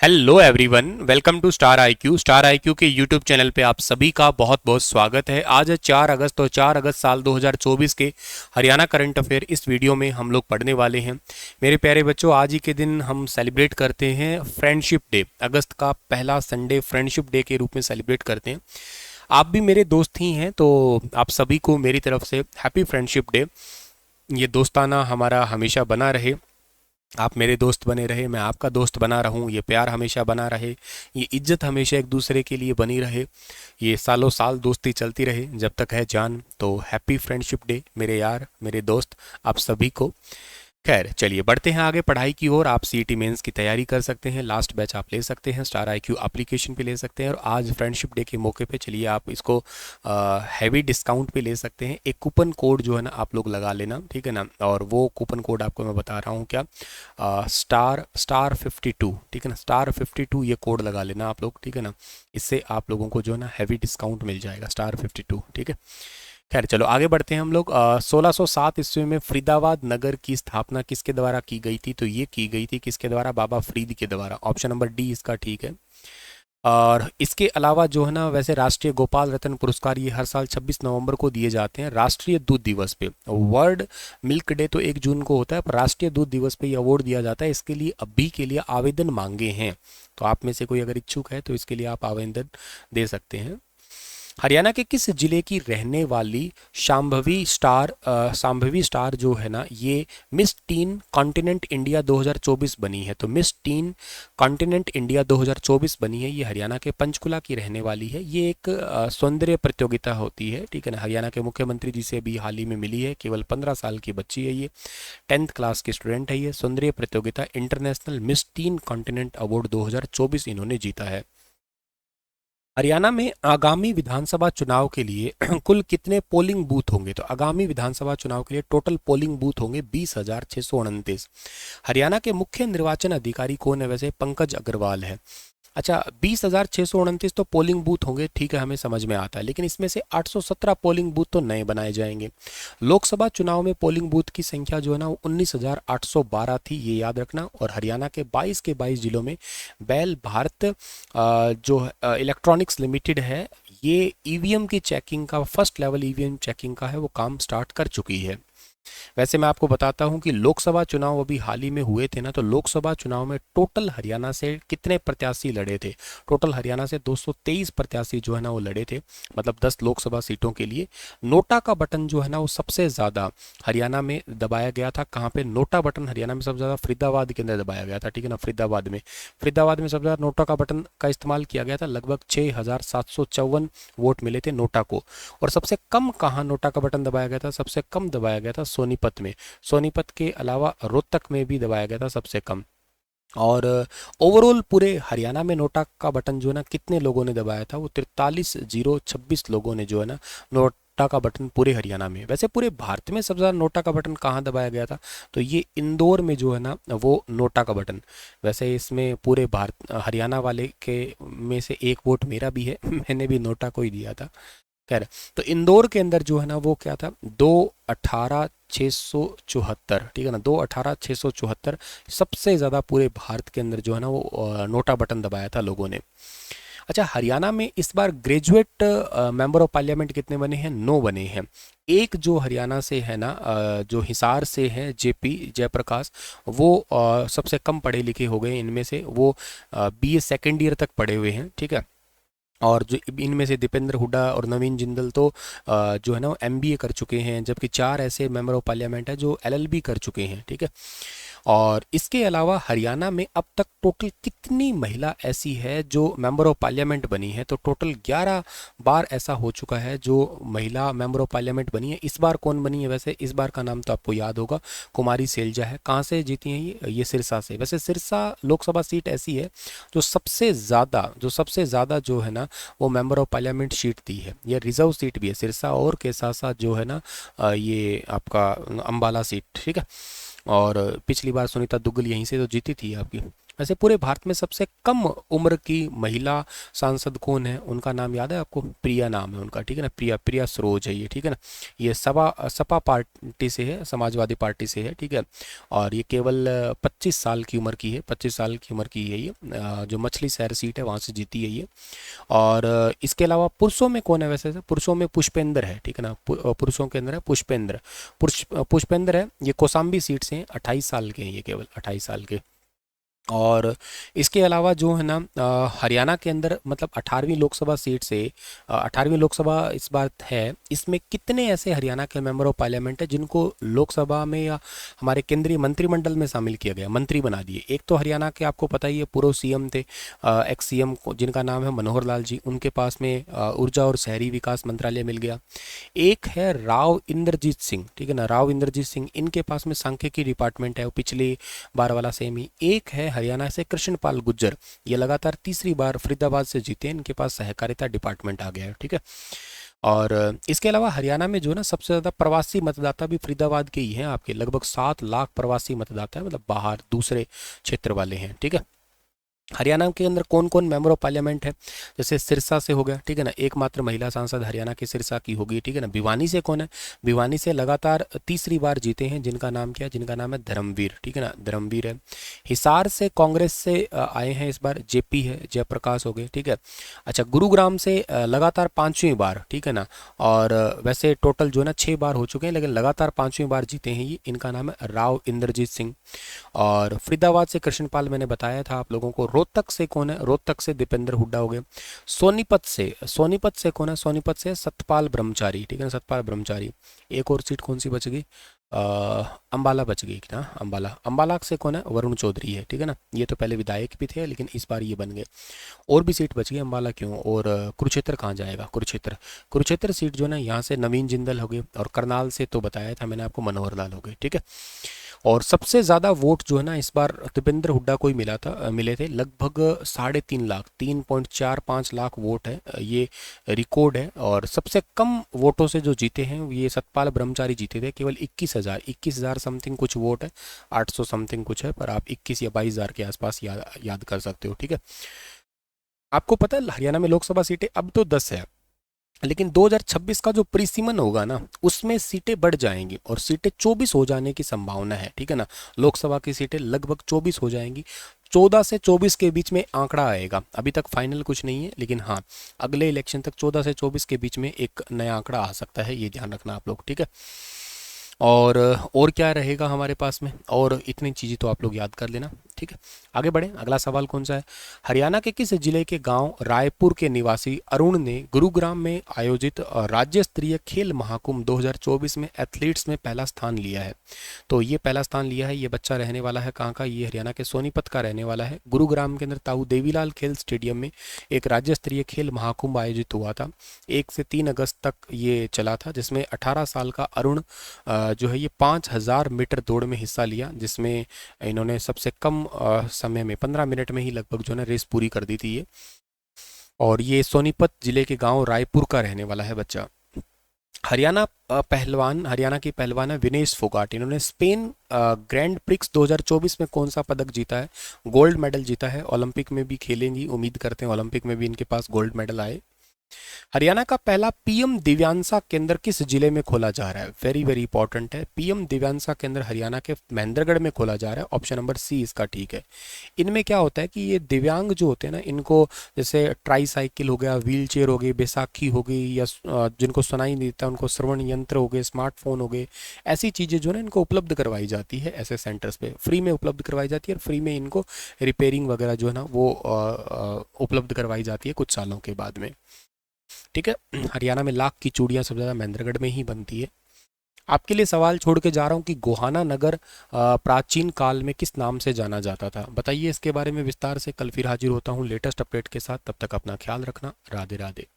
Hello everyone, welcome to star IQ. Star IQ के YouTube channel पे आप सभी का बहुत बहुत स्वागत है। आज है 4 अगस्त और 4 अगस्त साल 2024 के हरियाणा करंट अफेयर इस वीडियो में हम लोग पढ़ने वाले हैं। मेरे प्यारे बच्चों, आज ही के दिन हम सेलिब्रेट करते हैं फ्रेंडशिप डे। अगस्त का पहला संडे फ्रेंडशिप डे के रूप में सेलिब्रेट करते हैं। आप भी मेरे दोस्त ही हैं, तो आप सभी को मेरी तरफ से हैप्पी फ्रेंडशिप डे। ये दोस्ताना हमारा हमेशा बना रहे, आप मेरे दोस्त बने रहे, मैं आपका दोस्त बना रहूं, ये प्यार हमेशा बना रहे, ये इज्जत हमेशा एक दूसरे के लिए बनी रहे, ये सालों साल दोस्ती चलती रहे जब तक है जान। तो हैप्पी फ्रेंडशिप डे मेरे यार, मेरे दोस्त, आप सभी को। खैर चलिए बढ़ते हैं आगे पढ़ाई की ओर। आप सीईटी मेंस की तैयारी कर सकते हैं, लास्ट बैच आप ले सकते हैं, स्टार आईक्यू एप्लीकेशन पे ले सकते हैं। और आज फ्रेंडशिप डे के मौके पे चलिए आप इसको हैवी डिस्काउंट पे ले सकते हैं। एक कूपन कोड जो है ना आप लोग लगा लेना, ठीक है ना। और वो कूपन कोड आपको मैं बता रहा हूँ क्या, स्टार 52, ठीक है ना। स्टार 52 ये कोड लगा लेना आप लोग, ठीक है ना। इससे आप लोगों को जो है ना हैवी डिस्काउंट मिल जाएगा, स्टार 52, ठीक है। खैर चलो आगे बढ़ते हैं हम लोग। 1607 ईस्वी में फरीदाबाद नगर की स्थापना किसके द्वारा की गई थी? तो ये की गई थी किसके द्वारा? बाबा फरीद के द्वारा। ऑप्शन नंबर डी इसका ठीक है। और इसके अलावा जो है ना, वैसे राष्ट्रीय गोपाल रत्न पुरस्कार ये हर साल 26 नवंबर को दिए जाते हैं राष्ट्रीय दूध दिवस पे। वर्ल्ड मिल्क डे तो 1 जून को होता है, पर राष्ट्रीय दूध दिवस पे ये अवार्ड दिया जाता है। इसके लिए अभी के लिए आवेदन मांगे हैं, तो आप में से कोई अगर इच्छुक है तो इसके लिए आप आवेदन दे सकते हैं। हरियाणा के किस जिले की रहने वाली शांभवी स्टार जो है ना, ये मिस टीन कॉन्टिनेंट इंडिया 2024 बनी है? तो मिस टीन कॉन्टिनेंट इंडिया 2024 बनी है, ये हरियाणा के पंचकुला की रहने वाली है। ये एक सौंदर्य प्रतियोगिता होती है, ठीक है ना। हरियाणा के मुख्यमंत्री जी से अभी हाल ही में मिली है, केवल 15 साल की बच्ची है ये, 10th क्लास की स्टूडेंट है ये। सौंदर्य प्रतियोगिता international miss tin continent award 2024 इन्होंने जीता है। हरियाणा में आगामी विधानसभा चुनाव के लिए कुल कितने पोलिंग बूथ होंगे? तो आगामी विधानसभा चुनाव के लिए टोटल पोलिंग बूथ होंगे 20,629। हरियाणा के मुख्य निर्वाचन अधिकारी कौन है? वैसे पंकज अग्रवाल है। अच्छा, 20,629 तो पोलिंग बूथ होंगे, ठीक है, हमें समझ में आता है, लेकिन इसमें से 817 पोलिंग बूथ तो नए बनाए जाएंगे। लोकसभा चुनाव में पोलिंग बूथ की संख्या जो है ना वो 19,812 थी, ये याद रखना। और हरियाणा के 22 के 22 जिलों में बैल भारत जो इलेक्ट्रॉनिक्स लिमिटेड है, ये ईवीएम की चेकिंग का, फर्स्ट लेवल ईवीएम चेकिंग का है, वो काम स्टार्ट कर चुकी है। वैसे मैं आपको बताता हूं कि लोकसभा चुनाव अभी हाल ही में हुए थे ना, तो लोकसभा चुनाव में टोटल हरियाणा से कितने प्रत्याशी लड़े थे? टोटल हरियाणा से 223 प्रत्याशी जो है ना वो लड़े थे, मतलब 10 लोकसभा सीटों के लिए। नोटा का बटन जो है ना वो सबसे ज़्यादा हरियाणा में दबाया गया था। कहाँ पे नोटा बटन हरियाणा में सबसे ज़्यादा? फरीदाबाद के अंदर दबाया गया था, ठीक है ना। फरीदाबाद में सबसे ज़्यादा नोटा का बटन का इस्तेमाल किया गया था, लगभग 6,754 वोट मिले थे नोटा को। और सबसे कम कहाँ नोटा का बटन दबाया गया था? सबसे कम दबाया गया था सोनीपत में। सोनीपत के अलावा रोहतक में भी दबाया गया था सबसे कम। और ओवरऑल पूरे हरियाणा में नोटा का बटन जो है ना कितने लोगों ने दबाया था? वो 43,026 लोगों ने जो है ना नोटा का बटन पूरे हरियाणा में। वैसे पूरे भारत में सबसे ज़्यादा नोटा का बटन कहाँ दबाया गया था? तो ये इंदौर में जो है ना वो नोटा का बटन। वैसे इसमें पूरे भारत हरियाणा वाले के में से एक वोट मेरा भी है मैंने भी नोटा को ही दिया था। खैर, तो इंदौर के अंदर जो है ना वो क्या था? 2,18,674, ठीक है ना। 2,18,674 सबसे ज़्यादा पूरे भारत के अंदर जो है ना वो नोटा बटन दबाया था लोगों ने। अच्छा, हरियाणा में इस बार ग्रेजुएट मेंबर ऑफ पार्लियामेंट कितने बने हैं? 9 बने हैं। एक जो हरियाणा से है ना, जो हिसार से है, जेपी जयप्रकाश, वो सबसे कम पढ़े लिखे हो गए इनमें से। वो बीए सेकेंड ईयर तक पढ़े हुए हैं, ठीक है। और जो इनमें से दीपेंद्र हुड्डा और नवीन जिंदल तो जो है ना एमबीए कर चुके हैं, जबकि 4 ऐसे मेंबर ऑफ पार्लियामेंट है जो एलएलबी कर चुके हैं, ठीक है। और इसके अलावा हरियाणा में अब तक टोटल कितनी महिला ऐसी है जो मेंबर ऑफ पार्लियामेंट बनी है? तो टोटल 11 बार ऐसा हो चुका है जो महिला मेंबर ऑफ पार्लियामेंट बनी है। इस बार कौन बनी है? वैसे इस बार का नाम तो आपको याद होगा, कुमारी सैलजा है। कहाँ से जीती हैं ये सिरसा से। वैसे सिरसा लोकसभा सीट ऐसी है जो सबसे ज़्यादा जो है ना वो मेंबर ऑफ पार्लियामेंट सीट दी है। ये रिजर्व सीट भी है सिरसा, और के साथ साथ जो है ना ये आपका अंबाला सीट, ठीक है। और पिछली बार सुनीता दुग्गल यहीं से तो जीती थी आपकी। वैसे पूरे भारत में सबसे कम उम्र की महिला सांसद कौन है, उनका नाम याद है आपको? प्रिया नाम है उनका, ठीक है ना, प्रिया प्रिया सरोज है ये, ठीक है ना। ये सपा सपा पार्टी से है, समाजवादी पार्टी से है, ठीक है। और ये केवल 25 साल की उम्र की है, 25 साल की उम्र की है ये, जो मछली शहर सीट है वहाँ से जीती है ये। और इसके अलावा पुरुषों में कौन है वैसे? पुरुषों में पुष्पेंद्र है, ठीक है ना, पुरुषों के अंदर है पुष्पेंद्र। पुष्पेंद्र है, ये कौशाम्बी सीट से हैं, 28 साल के हैं ये, केवल 28 साल के। और इसके अलावा जो है ना हरियाणा के अंदर मतलब 18वीं लोकसभा सीट से 18वीं लोकसभा इस बार है, इसमें कितने ऐसे हरियाणा के मेंबर ऑफ पार्लियामेंट है जिनको लोकसभा में या हमारे केंद्रीय मंत्रिमंडल में शामिल किया गया, मंत्री बना दिए? एक तो हरियाणा के आपको पता ही है पूर्व सीएम थे, एक्स सीएम जिनका नाम है मनोहर लाल जी, उनके पास में ऊर्जा और शहरी विकास मंत्रालय मिल गया। एक है राव इंद्रजीत सिंह, ठीक है ना, राव इंद्रजीत सिंह, इनके पास में सांख्यिकी डिपार्टमेंट है, वो पिछली बार वाला सेम ही। एक है हरियाणा से कृष्णपाल गुज्जर, ये लगातार तीसरी बार फरीदाबाद से जीते हैं, इनके पास सहकारिता डिपार्टमेंट आ गया है, ठीक है। और इसके अलावा हरियाणा में जो है ना सबसे ज़्यादा प्रवासी मतदाता भी फरीदाबाद के ही हैं आपके, लगभग 7 लाख प्रवासी मतदाता है, मतलब बाहर दूसरे क्षेत्र वाले हैं, ठीक है। हरियाणा के अंदर कौन कौन मेंबर ऑफ पार्लियामेंट है? जैसे सिरसा से हो गया, ठीक है ना, एकमात्र महिला सांसद हरियाणा की सिरसा की होगी, ठीक है ना। भिवानी से कौन है? भिवानी से लगातार तीसरी बार जीते हैं, जिनका नाम क्या है? जिनका नाम है धर्मवीर, ठीक है ना, धर्मवीर है। हिसार से कांग्रेस से आए हैं इस बार, जेपी है, जयप्रकाश हो गए, ठीक है। अच्छा, गुरुग्राम से लगातार 5वीं बार, ठीक है ना, और वैसे टोटल जो है ना 6 बार हो चुके हैं, लेकिन लगातार 5वीं बार जीते हैं ये, इनका नाम है राव इंद्रजीत सिंह। और फरीदाबाद से कृष्णपाल मैंने बताया था आप लोगों को। रोहतक से कौन है? रोहतक से दीपेंद्र हुड्डा हो गए। सोनीपत से कौन है? सोनीपत से सतपाल ब्रह्मचारी, ठीक है ना, सतपाल ब्रह्मचारी। एक और सीट कौन सी बच गई? अंबाला बच गई ना, अंबाला से कौन है? वरुण चौधरी है, ठीक है ना। ये तो पहले विधायक भी थे लेकिन इस बार ये बन गए। और भी सीट बच गई, अंबाला क्यों। और कुरुक्षेत्र कहाँ जाएगा? कुरुक्षेत्र सीट जो है ना, यहाँ से नवीन जिंदल हो गए, और करनाल से तो बताया था मैंने आपको मनोहर लाल हो गए, ठीक है। और सबसे ज़्यादा वोट जो है ना इस बार दीपेंद्र हुड्डा को ही मिले थे, लगभग 3.5 लाख, 3.45 लाख वोट है ये, रिकॉर्ड है। और सबसे कम वोटों से जो जीते हैं ये सतपाल ब्रह्मचारी जीते थे, केवल 21,000 समथिंग कुछ वोट है, 800 समथिंग कुछ है, पर आप 21 या 22,000 के आसपास याद कर सकते हो, ठीक है। आपको पता है हरियाणा में लोकसभा सीटें अब तो 10 है, लेकिन 2026 का जो परिसीमन होगा ना उसमें सीटें बढ़ जाएंगी और सीटें 24 हो जाने की संभावना है, ठीक है ना। लोकसभा की सीटें लगभग 24 हो जाएंगी, 14 से 24 के बीच में आंकड़ा आएगा, अभी तक फाइनल कुछ नहीं है, लेकिन हाँ अगले इलेक्शन तक 14 से 24 के बीच में एक नया आंकड़ा आ सकता है, ये ध्यान रखना आप लोग, ठीक है। और क्या रहेगा हमारे पास में, और इतनी चीज़ें तो आप लोग याद कर लेना, ठीक है। आगे बढ़ें, अगला सवाल कौन सा है? हरियाणा के किस जिले के गांव रायपुर के निवासी अरुण ने गुरुग्राम में आयोजित राज्य स्तरीय खेल महाकुंभ 2024 में एथलीट्स में पहला स्थान लिया है? तो ये पहला स्थान लिया है, ये बच्चा रहने वाला है कहाँ का? ये हरियाणा के सोनीपत का रहने वाला है। गुरुग्राम के अंदर ताऊ देवीलाल खेल स्टेडियम में एक राज्य स्तरीय खेल महाकुंभ आयोजित हुआ था, 1 से 3 अगस्त तक ये चला था, जिसमें 18 साल का अरुण जो है ये 5,000 मीटर दौड़ में हिस्सा लिया, जिसमें इन्होंने सबसे कम समय में 15 मिनट में ही लगभग जो है ना रेस पूरी कर दी थी ये। और ये सोनीपत जिले के गांव रायपुर का रहने वाला है बच्चा। हरियाणा की पहलवान है विनेश फोगाट, इन्होंने स्पेन ग्रैंड प्रिक्स 2024 में कौन सा पदक जीता है? गोल्ड मेडल जीता है। ओलंपिक में भी खेलेंगी, उम्मीद करते हैं ओलंपिक में भी इनके पास गोल्ड मेडल आए। हरियाणा का पहला पीएम दिव्यांसा केंद्र किस जिले में खोला जा रहा है? वेरी वेरी इंपॉर्टेंट है, पीएम दिव्यांसा केंद्र हरियाणा के महेंद्रगढ़ में खोला जा रहा है, ऑप्शन नंबर सी इसका ठीक है। इनमें क्या होता है कि ये दिव्यांग जो होते हैं ना, इनको जैसे ट्राई साइकिल हो गया, व्हील चेयर हो गई, बैसाखी हो गई, या जिनको सुनाई नहीं देता उनको श्रवण यंत्र हो गए, स्मार्टफोन हो गए, ऐसी चीज़ें जो है ना इनको उपलब्ध करवाई जाती है, ऐसे सेंटर्स पे फ्री में उपलब्ध करवाई जाती है, और फ्री में इनको रिपेयरिंग वगैरह जो है ना वो उपलब्ध करवाई जाती है कुछ सालों के बाद में, ठीक है। हरियाणा में लाख की चूड़ियाँ सबसे ज़्यादा महेंद्रगढ़ में ही बनती है। आपके लिए सवाल छोड़ के जा रहा हूँ कि गोहाना नगर प्राचीन काल में किस नाम से जाना जाता था? बताइए इसके बारे में विस्तार से। कल फिर हाजिर होता हूँ लेटेस्ट अपडेट के साथ, तब तक अपना ख्याल रखना। राधे राधे।